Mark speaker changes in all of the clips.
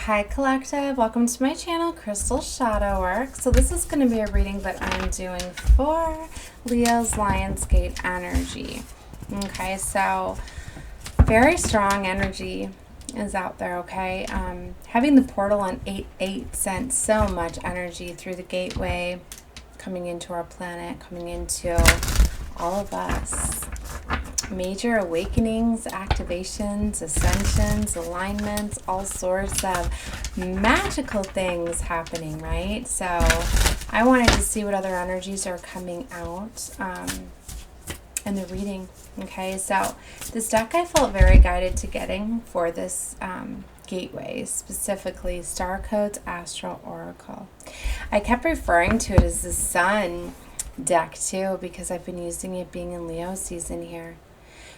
Speaker 1: Hi Collective, welcome to my channel, Crystal Shadow Work. So this is going to be a reading that I'm doing for Leo's Lionsgate energy. Okay, so very strong energy is out there, okay? Having the portal on 8/8 sent so much energy through the gateway, coming into our planet, coming into all of us. Major awakenings, activations, ascensions, alignments, all sorts of magical things happening, right? So I wanted to see what other energies are coming out in the reading. Okay, so this deck I felt very guided to getting for this gateway, specifically Star Codes Astral Oracle. I kept referring to it as the Sun deck too because I've been using it being in Leo season here.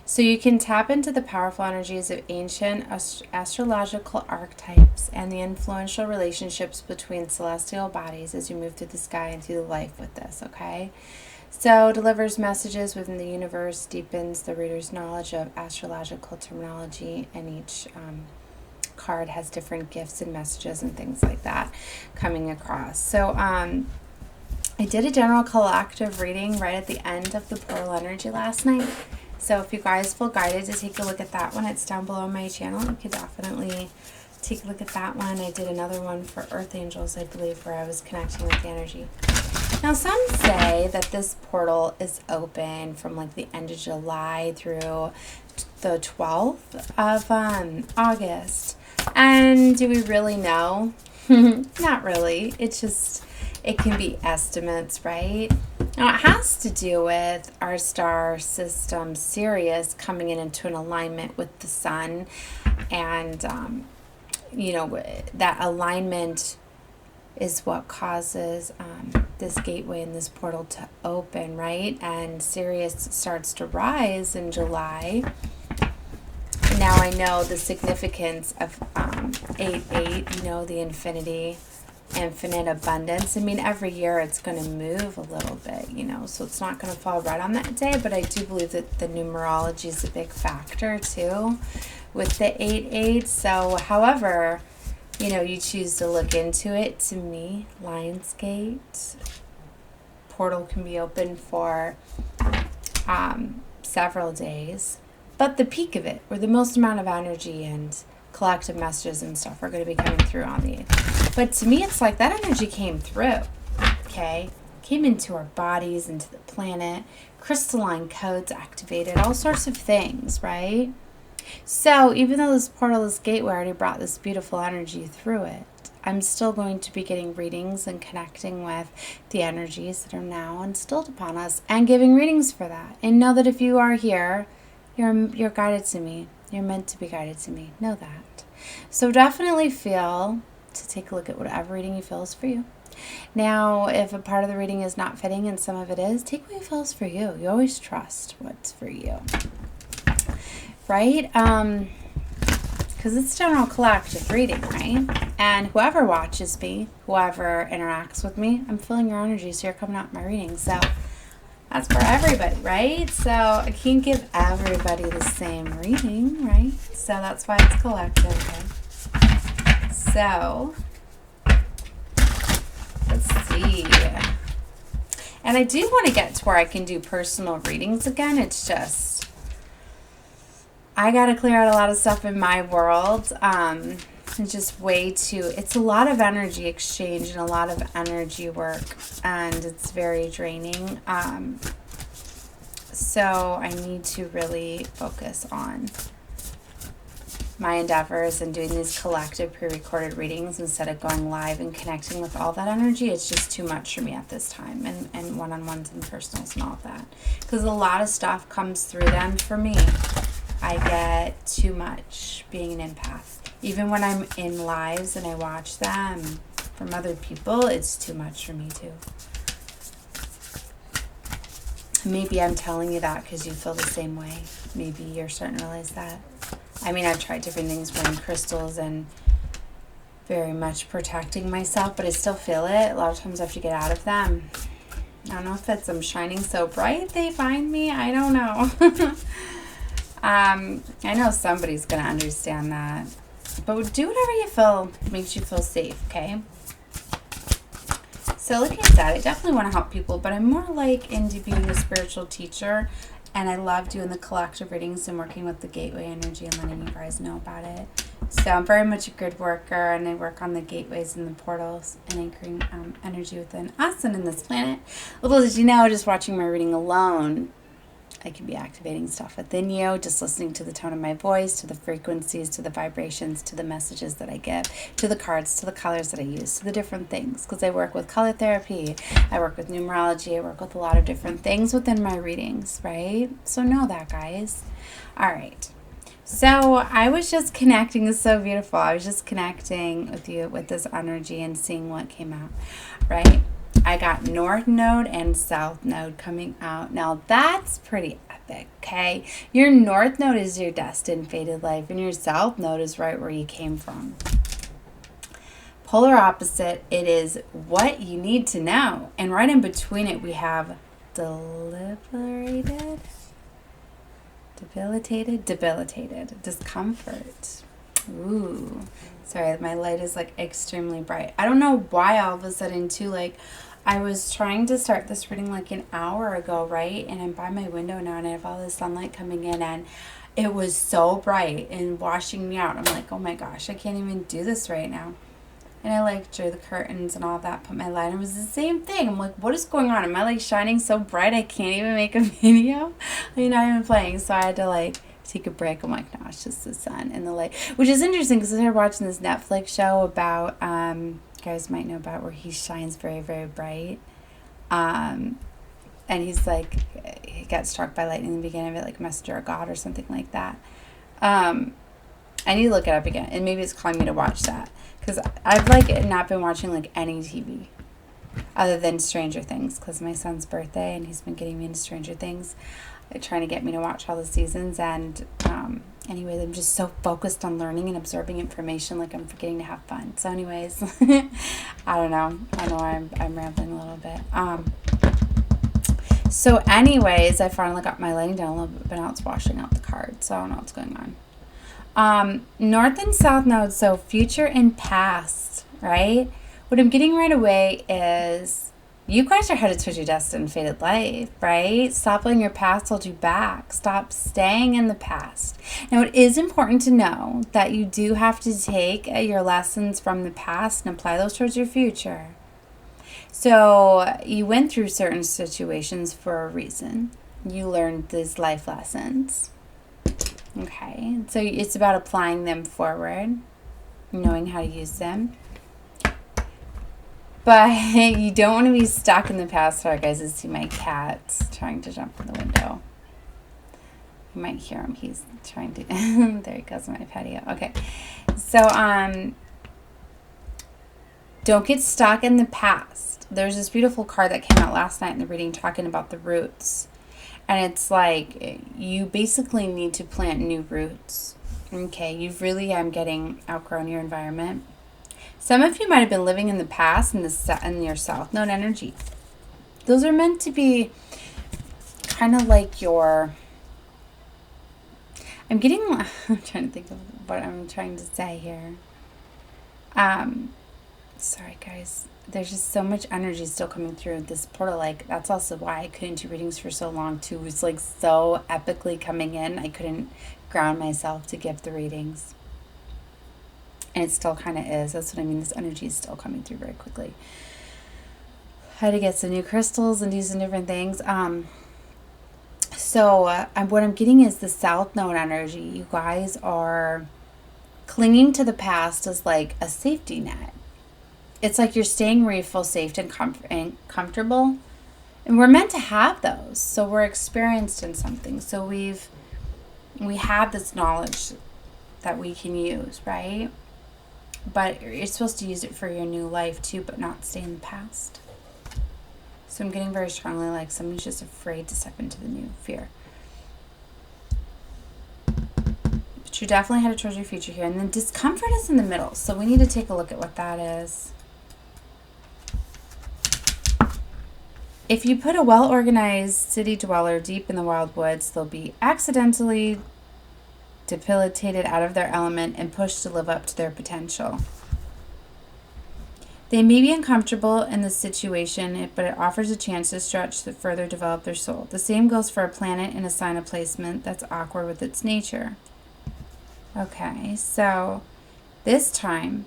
Speaker 1: So you can tap into the powerful energies of ancient astrological archetypes and the influential relationships between celestial bodies as you move through the sky and through the life with this, okay? So delivers messages within the universe, deepens the reader's knowledge of astrological terminology, and each card has different gifts and messages and things like that coming across. So I did a general collective reading right at the end of the portal energy last night. So if you guys feel guided to take a look at that one, it's down below my channel. You could definitely take a look at that one. I did another one for Earth Angels, I believe, where I was connecting with the energy. Now, some say that this portal is open from like the end of July through the 12th of August. And do we really know? Not really. It's just, it can be estimates, right? Now, it has to do with our star system, Sirius, coming into an alignment with the sun. And, you know, that alignment is what causes this gateway and this portal to open, right? And Sirius starts to rise in July. Now I know the significance of 8/8, you know, the infinite abundance. I mean, every year it's going to move a little bit, you know, so it's not going to fall right on that day, but I do believe that the numerology is a big factor too with the 8/8. So however, you know, you choose to look into it, to me, Lionsgate portal can be open for several days, but the peak of it, or the most amount of energy and collective messages and stuff, are going to be coming through on the 8th. But to me, it's like that energy came through, okay? Came into our bodies, into the planet, crystalline codes activated, all sorts of things, right? So even though this portal, this gateway already brought this beautiful energy through it, I'm still going to be getting readings and connecting with the energies that are now instilled upon us and giving readings for that. And know that if you are here, you're guided to me. You're meant to be guided to me. Know that. So definitely feel to take a look at whatever reading you feel is for you. Now, if a part of the reading is not fitting and some of it is, take what feels for you. You always trust what's for you. Right? Because it's general collective reading, right? And whoever watches me, whoever interacts with me, I'm feeling your energy, so you're coming out in my reading. So that's for everybody, right? So I can't give everybody the same reading, right? So that's why it's collective. Okay? So let's see. And I do want to get to where I can do personal readings again. It's just, I got to clear out a lot of stuff in my world. It's just way too, it's a lot of energy exchange and a lot of energy work, and it's very draining. So I need to really focus on my endeavors and doing these collective pre-recorded readings instead of going live and connecting with all that energy. It's just too much for me at this time, and one-on-ones and personals and all of that, because a lot of stuff comes through them for me. I get too much being an empath. Even when I'm in lives and I watch them from other people, it's too much for me too. Maybe I'm telling you that because you feel the same way. Maybe you're starting to realize that. I mean, I've tried different things, wearing crystals and very much protecting myself, but I still feel it. A lot of times I have to get out of them. I don't know if it's I'm shining so bright they find me. I don't know. I know somebody's going to understand that. But do whatever you feel makes you feel safe, okay? So like I said, I definitely want to help people, but I'm more like into being a spiritual teacher, and I love doing the collective readings and working with the gateway energy and letting you guys know about it. So I'm very much a grid worker, and I work on the gateways and the portals and anchoring energy within us and in this planet. Little did you know, just watching my reading alone, I could be activating stuff within you, just listening to the tone of my voice, to the frequencies, to the vibrations, to the messages that I give, to the cards, to the colors that I use, to the different things. Because I work with color therapy, I work with numerology, I work with a lot of different things within my readings, right? So know that, guys. All right. So I was just connecting. It's so beautiful. I was just connecting with you with this energy and seeing what came out, right? I got North Node and South Node coming out. Now that's pretty epic, okay? Your North Node is your destined fated life, and your South Node is right where you came from. Polar opposite, it is what you need to know. And right in between it, we have debilitated, discomfort. Ooh, sorry, my light is like extremely bright. I don't know why all of a sudden too, like I was trying to start this reading like an hour ago, right? And I'm by my window now and I have all this sunlight coming in and it was so bright and washing me out. I'm like, oh my gosh, I can't even do this right now. And I like drew the curtains and all that, put my light on. It was the same thing. I'm like, what is going on? Am I like shining so bright I can't even make a video? I'm not even playing. So I had to like take a break. I'm like, no, it's just the sun and the light. Which is interesting because I started watching this Netflix show about, you guys might know about where he shines very, very bright. And he's like, he got struck by lightning in the beginning of it, like messenger of God or something like that. I need to look it up again. And maybe it's calling me to watch that. Because I've like not been watching like any TV other than Stranger Things because my son's birthday and he's been getting me into Stranger Things, trying to get me to watch all the seasons. And anyways, I'm just so focused on learning and absorbing information, like I'm forgetting to have fun. So anyways, I don't know. I know I'm rambling a little bit. So anyways, I finally got my lighting down a little bit, but now it's washing out the card. So I don't know what's going on. North and South nodes, so future and past, right? What I'm getting right away is you guys are headed towards your destined fated life, right? Stop letting your past hold you back. Stop staying in the past. Now, it is important to know that you do have to take your lessons from the past and apply those towards your future. So you went through certain situations for a reason. You learned these life lessons. Okay, so it's about applying them forward, knowing how to use them. But you don't want to be stuck in the past. Sorry, guys, I see my cat trying to jump in the window. You might hear him. He's trying to... there he goes on my patio. Okay, so don't get stuck in the past. There's this beautiful card that came out last night in the reading talking about the roots. And it's like you basically need to plant new roots. Okay, you've really getting outgrown your environment. Some of you might have been living in the past in your South Node energy. Those are meant to be kind of like your... I'm trying to think of what I'm trying to say here. Sorry, guys. There's just so much energy still coming through this portal. Like, that's also why I couldn't do readings for so long, too. It was, like, so epically coming in. I couldn't ground myself to give the readings. And it still kind of is. That's what I mean. This energy is still coming through very quickly. I had to get some new crystals and do some different things. So what I'm getting is the South Node energy. You guys are clinging to the past as, like, a safety net. It's like you're staying where you feel safe and comfortable. And we're meant to have those. So we're experienced in something. So we have this knowledge that we can use, right? But you're supposed to use it for your new life too, but not stay in the past. So I'm getting very strongly like somebody's just afraid to step into the new fear. But you definitely headed towards your future here. And then discomfort is in the middle. So we need to take a look at what that is. If you put a well-organized city dweller deep in the wild woods, they'll be accidentally debilitated, out of their element, and pushed to live up to their potential. They may be uncomfortable in the situation, but it offers a chance to stretch to further develop their soul. The same goes for a planet in a sign of placement that's awkward with its nature. Okay, so this time,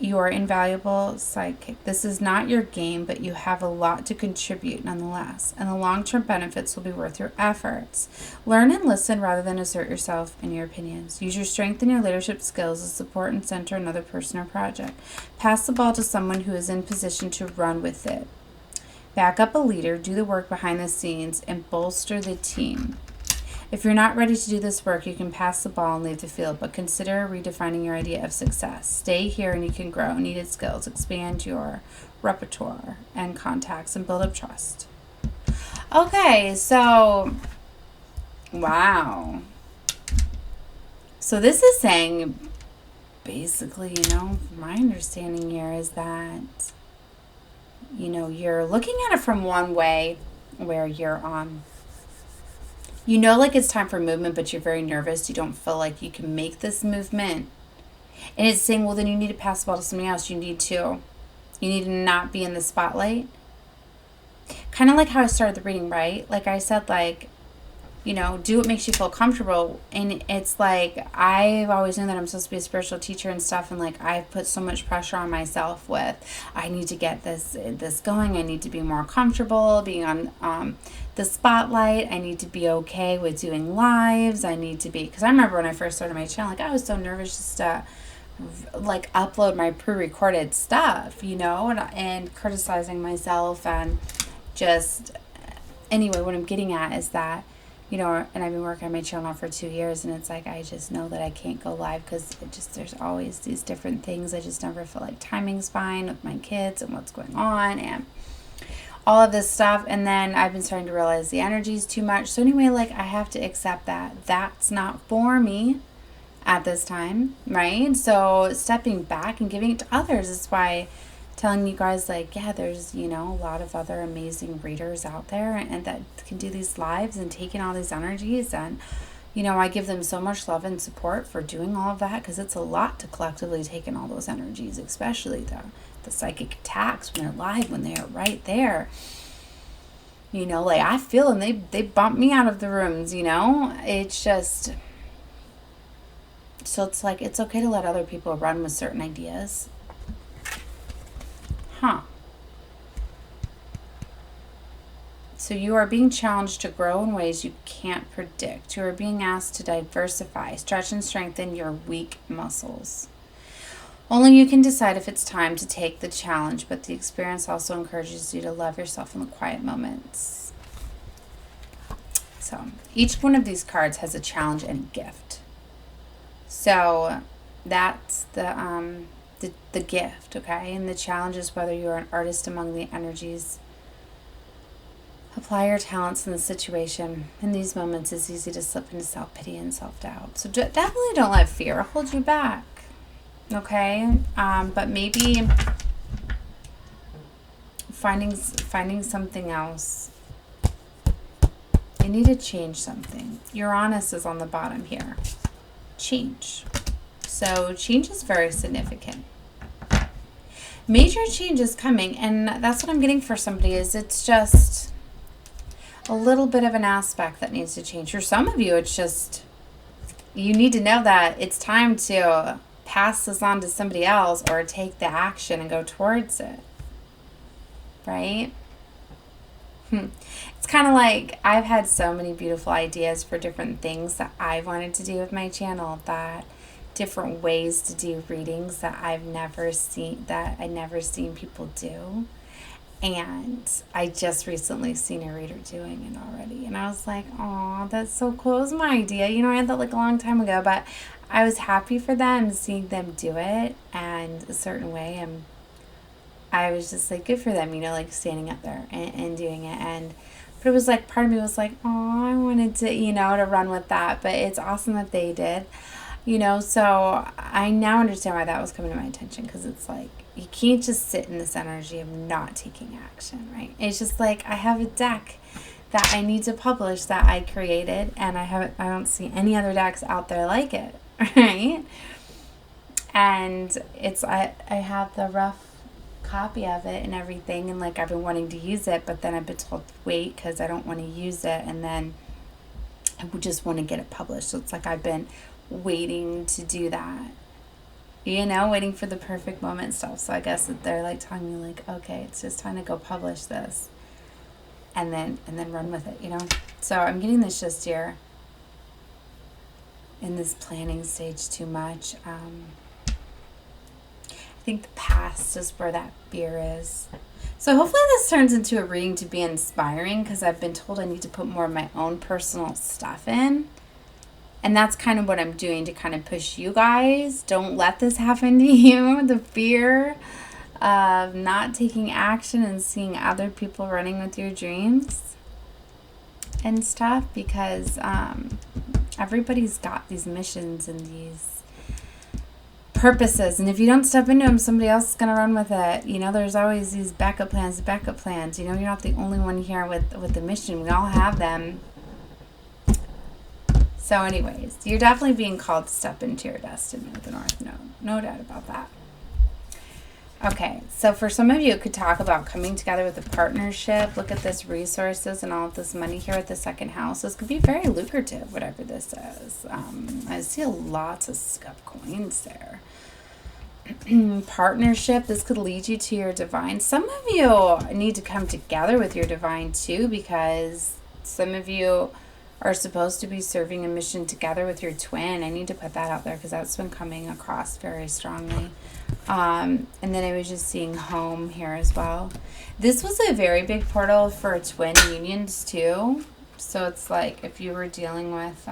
Speaker 1: you are invaluable psychic. This is not your game, but you have a lot to contribute nonetheless, and the long-term benefits will be worth your efforts. Learn and listen rather than assert yourself and your opinions. Use your strength and your leadership skills to support and center another person or project. Pass the ball to someone who is in position to run with it. Back up a leader, do the work behind the scenes, and bolster the team. If you're not ready to do this work, you can pass the ball and leave the field, but consider redefining your idea of success. Stay here and you can grow needed skills, expand your repertoire and contacts, and build up trust. Okay, so, wow. So this is saying, basically, my understanding here is that, you're looking at it from one way where you're like it's time for movement, but you're very nervous. You don't feel like you can make this movement. And it's saying, well, then you need to pass the ball to somebody else. You need to not be in the spotlight. Kind of like how I started the reading, right? Like I said, do what makes you feel comfortable. And it's like, I've always known that I'm supposed to be a spiritual teacher and stuff. And I've put so much pressure on myself with, I need to get this going. I need to be more comfortable being on the spotlight. I need to be okay with doing lives. I need to be, because I remember when I first started my channel, I was so nervous just to upload my pre-recorded stuff, and criticizing myself. And just, anyway, what I'm getting at is that, and I've been working on my channel for 2 years, and it's like, I just know that I can't go live because there's always these different things. I just never feel like timing's fine with my kids and what's going on and all of this stuff. And then I've been starting to realize the energy is too much. So anyway, I have to accept that that's not for me at this time, right? So stepping back and giving it to others is why telling you guys, there's, a lot of other amazing readers out there and that can do these lives and taking all these energies. And, I give them so much love and support for doing all of that, because it's a lot to collectively take in all those energies, especially the psychic attacks when they're live, when they are right there. I feel, and they bump me out of the rooms, it's just, so it's like, it's okay to let other people run with certain ideas. So you are being challenged to grow in ways you can't predict. You are being asked to diversify, stretch, and strengthen your weak muscles. Only you can decide if it's time to take the challenge, but the experience also encourages you to love yourself in the quiet moments. So each one of these cards has a challenge and a gift. So that's the gift, okay? And the challenge is whether you're an artist among the energies. Apply your talents in the situation. In these moments, it's easy to slip into self-pity and self-doubt. So definitely don't let fear hold you back, okay? But maybe finding something else. You need to change something. Uranus is on the bottom here. Change. So change is very significant. Major change is coming, and that's what I'm getting for somebody. Is it's just a little bit of an aspect that needs to change. For some of you, it's just, you need to know that it's time to pass this on to somebody else or take the action and go towards it, right? It's kind of like I've had so many beautiful ideas for different things that I've wanted to do with my channel, that different ways to do readings that I've never seen people do. And I just recently seen a reader doing it already. And I was like, oh, that's so cool. It was my idea. I had that a long time ago, but I was happy for them, seeing them do it and a certain way. And I was just like, good for them, standing up there and doing it. But it was like, part of me was like, oh, I wanted to, to run with that. But it's awesome that they did, so I now understand why that was coming to my attention, because it's like, you can't just sit in this energy of not taking action, right? It's just like, I have a deck that I need to publish that I created, and I don't see any other decks out there like it, right? And I have the rough copy of it and everything, and like I've been wanting to use it, but then I've been told to wait because I don't want to use it, and then I would just want to get it published. So it's like I've been waiting to do that, you know, waiting for the perfect moment and stuff. So I guess that they're like telling me like, okay, it's just time to go publish this, and then run with it, you know. So I'm getting this just here in this planning stage too much. I think the past is where that fear is. So hopefully this turns into a reading to be inspiring, because I've been told I need to put more of my own personal stuff in. And that's kind of what I'm doing to kind of push you guys. Don't let this happen to you. The fear of not taking action and seeing other people running with your dreams and stuff, because everybody's got these missions and these purposes, and if you don't step into them, somebody else is going to run with it. You know, there's always these backup plans. You know, you're not the only one here with the mission. We all have them. So anyways, you're definitely being called to step into your destiny with the North Node. No doubt about that. Okay, so for some of you, it could talk about coming together with a partnership. Look at this resources and all of this money here at the second house. This could be very lucrative, whatever this is. I see lots of scup coins there. Partnership, this could lead you to your divine. Some of you need to come together with your divine too, because some of you are supposed to be serving a mission together with your twin. I need to put that out there because that's been coming across very strongly. And then I was just seeing home here as well. This was a very big portal for twin unions too. So it's like if you were dealing with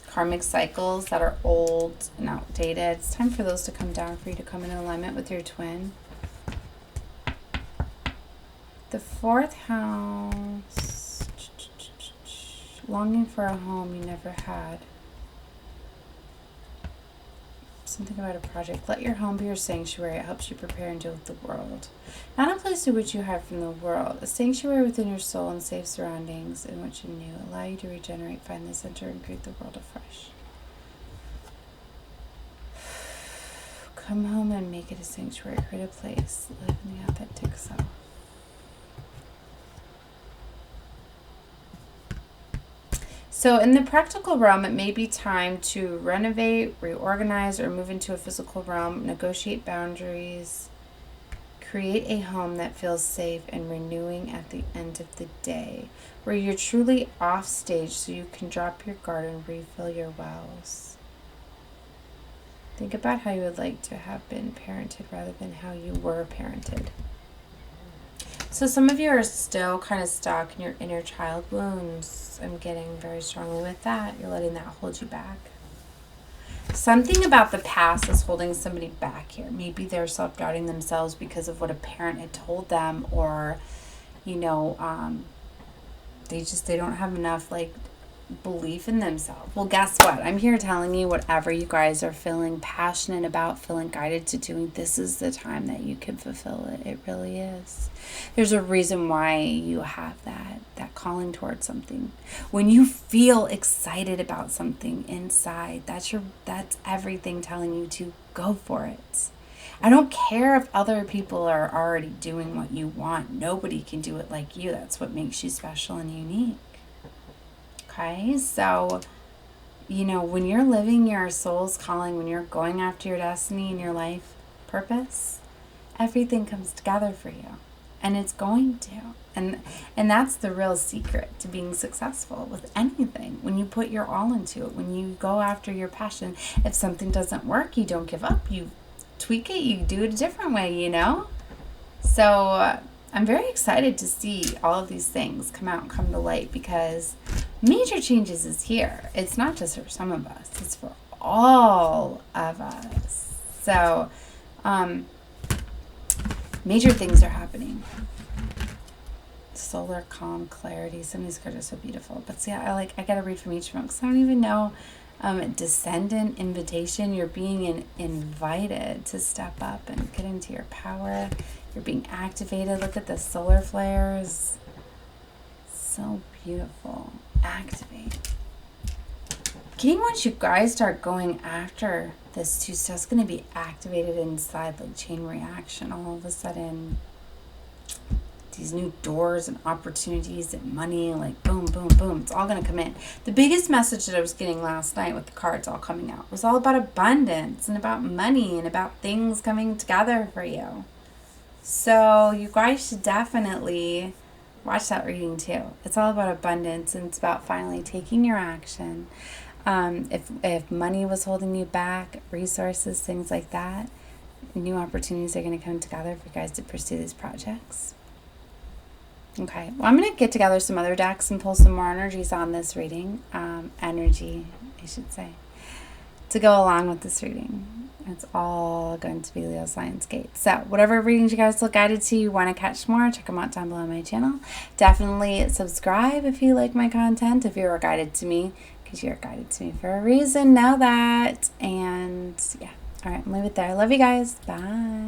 Speaker 1: karmic cycles that are old and outdated, it's time for those to come down, for you to come in alignment with your twin. The fourth house, longing for a home you never had. Something about a project. Let your home be your sanctuary. It helps you prepare and deal with the world. Not a place to which you hide from the world. A sanctuary within your soul and safe surroundings in which you knew. Allow you to regenerate, find the center, and greet the world afresh. Come home and make it a sanctuary. Create a place. Live in the authentic self. So in the practical realm, it may be time to renovate, reorganize, or move into a physical realm, negotiate boundaries, create a home that feels safe and renewing at the end of the day, where you're truly off stage so you can drop your guard and refill your wells. Think about how you would like to have been parented rather than how you were parented. So some of you are still kind of stuck in your inner child wounds. I'm getting very strongly with that. You're letting that hold you back. Something about the past is holding somebody back here. Maybe they're self-doubting themselves because of what a parent had told them, or, you know, they don't have enough, like, belief in themselves. Well, guess what? I'm here telling you whatever you guys are feeling passionate about, feeling guided to doing, this is the time that you can fulfill it. It really is. There's a reason why you have that calling towards something. When you feel excited about something inside, that's everything telling you to go for it. I don't care if other people are already doing what you want. Nobody can do it like you. That's what makes you special and unique. Okay, so, you know, when you're living your soul's calling, when you're going after your destiny and your life purpose, everything comes together for you. And it's going to. And that's the real secret to being successful with anything. When you put your all into it, when you go after your passion, if something doesn't work, you don't give up. You tweak it, you do it a different way, you know? So I'm very excited to see all of these things come out and come to light, because major changes is here. It's not just for some of us. It's for all of us. So, major things are happening. Solar, calm, clarity. Some of these cards are so beautiful. But see, I got to read from each one because I don't even know. Descendant, invitation. You're being invited to step up and get into your power. You're being activated. Look at the solar flares. So beautiful. Activate. Getting once you guys start going after this too, stuff's going to be activated inside, like chain reaction. All of a sudden, these new doors and opportunities and money, like boom, boom, boom. It's all going to come in. The biggest message that I was getting last night with the cards all coming out was all about abundance and about money and about things coming together for you. So you guys should definitely watch that reading too. It's all about abundance, and it's about finally taking your action. If money was holding you back, resources, things like that, new opportunities are going to come together for you guys to pursue these projects. Okay, well, I'm going to get together some other decks and pull some more energies on this reading. Energy, I should say, to go along with this reading. It's all going to be Leo's Lionsgate. So whatever readings you guys feel guided to, you want to catch more, check them out down below on my channel. Definitely subscribe if you like my content, if you're guided to me, because you're guided to me for a reason. Know that. And yeah, all right, I'm leave it there. I love you guys. Bye.